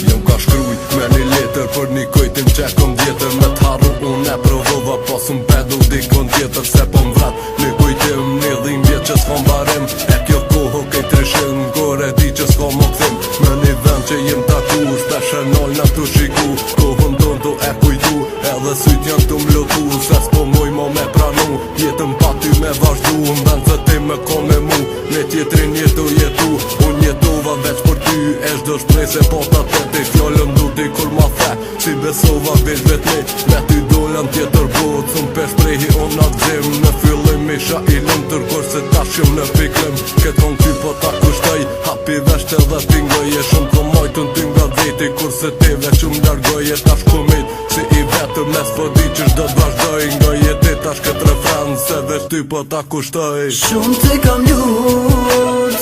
Jëm ka shkrujt me një letër për një kojtim që kom vjetër. Me t'harru unë e provova pas m'pedu dikon tjetër. Se po m'vrat një kujtim një dhim vjet që s'kom barim. E kjo kohë kej trishim gore di që s'kom më këthim. Me një vend që jem taku shpeshe nol në tu shiku. Kohën ton tu e kujtu edhe syt janë tu m'lotu. Se s'po moj mo me pranu jetën pa ty me vazhdu. M'vend të ti me ko me mu me tjetrin jetu jetu. Unë jetova veç për ty e shdo shprej se po ta teti. Fjallën du ti kur ma the si besova veç vetni. Me ty dollën tjetër bot thun pe shprejhi unë atë zim. Në fillim isha i lëm tërkur se ta shim në piklim. Këtë kon ty po ta kushtoj hapi vesht edhe t'ingoj. E shumë ko mojtën ty nga dheti kurse ti veç më largoj. E tash kumit si i vetëm mes po di që shdo t'vazhdoj. Nga jeti tash këtë refren se veç ty po ta kushtoj. Shumë ti kam lut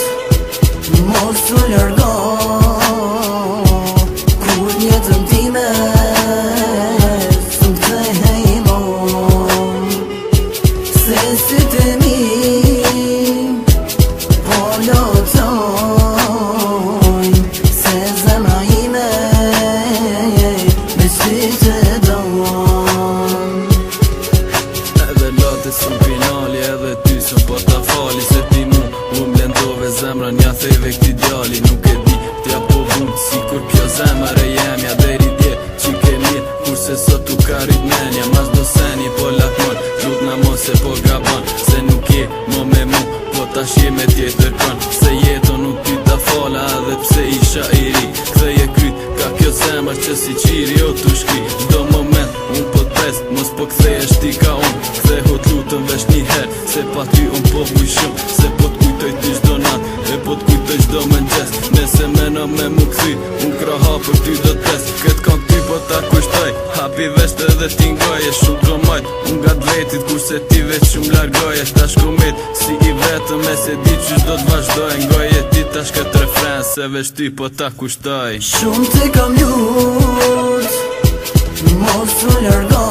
mos u largo kur jetën time s'm kthehej mo. Se si të mi po lotoj se zemra ime me sy të don. Edhe lati sëm finali edhe ty sëm po ta fali. Se ti mu m'lendove zemra nja theve këti djali. Nuk e di t'ja po vund si kur kjo zemër e jemja. Deri dje që ke mirë kurse sot u ka rrit menja. Mas do seni po lakmon lut na mos e po gaban. Se nuk je mo me mu po tash je me tjetër kon. Se jeton nuk ty ta fala edhe pse isha i ri. Ktheje kryt ka kjo zemër që si qiri o t'u shkri. Çdo moment unë po t'pres mos po kthejesh ti ka unë. Ktheho t'lutëm vesh një her se pa ty unë po vuj shumë. Se po t'kujtoj ty çdo nat e po t'kujtoj çdo mëngjes. Nese meno me mu kthy unë kraha për ty do t'pes. Këtë kon ty po ta kushtoj hapi vesht edhe t'ingoj. E shumë tromajt unë nga t'vetit kurse ti veç shumë largoj. E shtash kumit si i vetëm e se di që do t'vazhdoj. Ngoj e ti tash këtë refren se veç ty po ta kushtoj. Shumë ti kam lut mos u largo